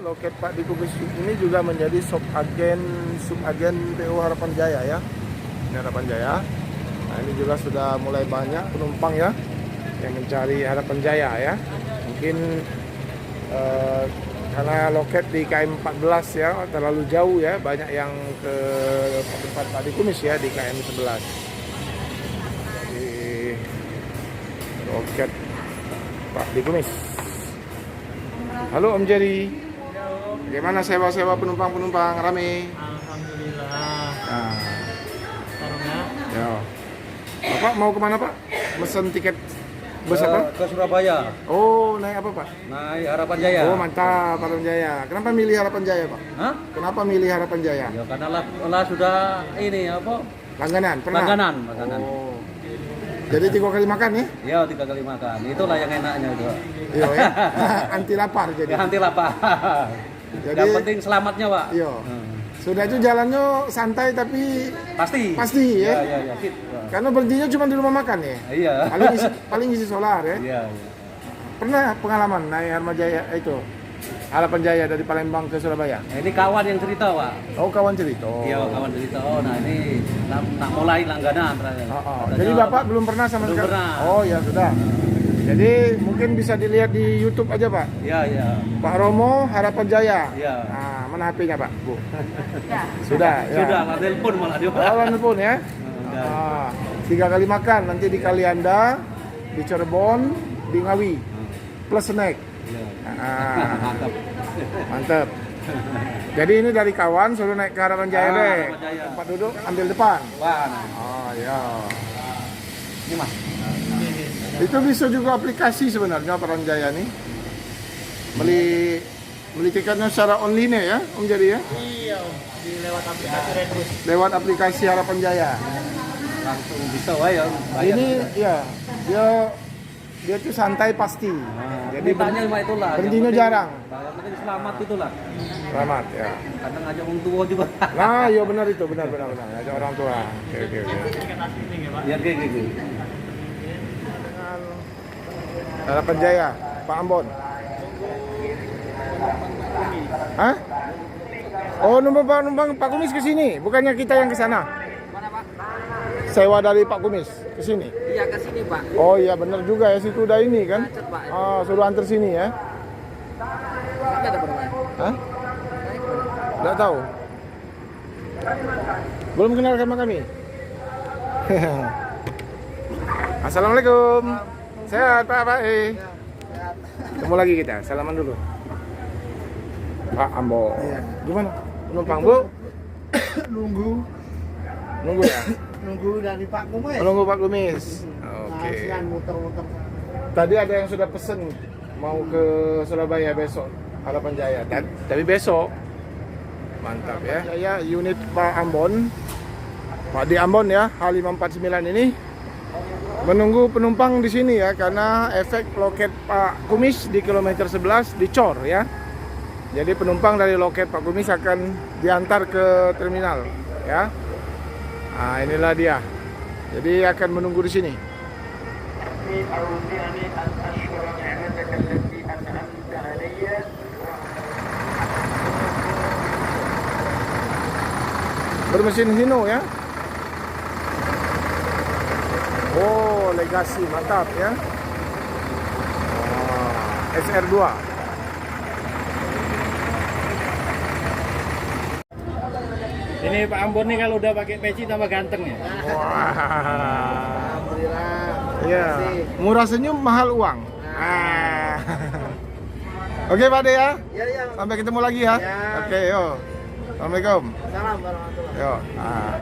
loket Pak di Kumis ini juga menjadi subagen PO Harapan Jaya ya. Ini Harapan Jaya. Nah, ini juga sudah mulai banyak penumpang ya yang mencari Harapan Jaya ya. Mungkin karena loket di KM 14 ya terlalu jauh ya, banyak yang ke tempat Pak di Kumis ya di KM 11. Jadi loket Pak di Kumis. Halo Om Jerry. Bagaimana sewa-sewa penumpang-penumpang rame? Alhamdulillah. Nah, Tarungnya ya. Bapak mau kemana Pak? Mesen tiket bus apa? Ke Surabaya, Oh, naik apa Pak? naik Harapan Jaya. Oh, mantap Harapan Jaya. Kenapa milih Harapan Jaya Pak? Hah? Kenapa milih Harapan Jaya? Ya karena lah sudah ini apa? Langganan, pernah? Langganan. Oh. Jadi 3 kali makan ya? Ya 3 kali makan. Itulah yang enaknya itu. Iya ya. Anti lapar jadi. Ya nanti lapar. Jadi- Yang penting selamatnya, Pak. Iya. Sudah itu jalannya santai tapi Pasti ya. Ya. Fit. Karena berhentinya cuma di rumah makan ya. Iya. Paling isi solar ya. Iya. Pernah pengalaman naik Harapan Jaya itu? Harapan Jaya dari Palembang ke Surabaya. Nah, ini kawan yang cerita, Pak. Oh, kawan cerita. Iya, kawan cerita. Oh, nah ini nak mulai langganan. Oh. Jadi Bapak belum pernah sama Belum sekali? pernah. Oh ya sudah. Jadi mungkin bisa dilihat di YouTube aja Pak. Iya. Pak Romo Harapan Jaya. Iya. Nah, mana HP-nya Pak? Bu. Sudah. Ya. Sudah, lah telepon malah dia. Oh, telepon ya. Udah. 3 kali makan nanti di Kalianda, di Cirebon, di Ngawi. Plus snack. Iya. Ah, mantap. Jadi ini dari kawan suruh naik ke Harapan Jaya deh. Harapan Jaya. Tempat duduk ambil depan. Wah, nah. Oh ya. Ini Mas. Itu bisa juga aplikasi sebenarnya Harapan Jaya nih. Beli tiketnya secara online ya, Om Jadi ya. iya di lewat aplikasi Redbus. Lewat aplikasi Harapan Jaya. Langsung bisa wah ya. Ini ya dia tuh santai pasti. Jadi Mintanya cuma itulah. berhentinya jarang. Yang penting selamat itulah. Selamat ya. Kadang ngajak orang tua juga. Nah, iya benar itu, benar. Ada orang tua. Oke. Tiket asli nih ya Pak. Ya kayak gitu. Harapan Jaya, Pak Ambon. Hah? Oh, numpang Pak Kumis ke sini, bukannya kita yang ke sana. Mana Pak? Sewa dari Pak Kumis ke sini. Iya ke sini Pak. Oh iya benar juga ya, situ udah ini kan. Macet, Pak. Oh, suruh antar sini ya. Ini ada berapa? Hah? Enggak tahu. Belum kenal sama kami. Assalamualaikum. Sehat Pak Ketemu lagi kita. Salaman dulu. Pak Ambo. Gimana? Penumpang Bu? Nunggu ya? Nunggu dari Pak Kumis. Nunggu Pak Kumis. Oke. Kasihan muter-muter. Tadi ada yang sudah pesen mau ke Surabaya besok Harapan Jaya. Tapi besok mantap ya. Jaya unit Pak Ambon. Pak di Ambon ya, H549 ini menunggu penumpang di sini ya karena efek loket Pak Kumis di kilometer 11 dicor ya. Jadi penumpang dari loket Pak Kumis akan diantar ke terminal ya. Nah, inilah dia. Jadi akan menunggu di sini. Bermesin Hino ya. Oh, Legacy mantap ya. Oh, SR2. Ini Pak Ambon nih kalau udah pakai peci tambah ganteng ya. Wah. Alhamdulillah. Iya. Murah senyum, mahal uang. Ah. Oke, Pak De ya. Iya. Sampai ketemu lagi ya. Ya. Oke, yo. Assalamualaikum. Salam warahmatullahi. Yo. Ah.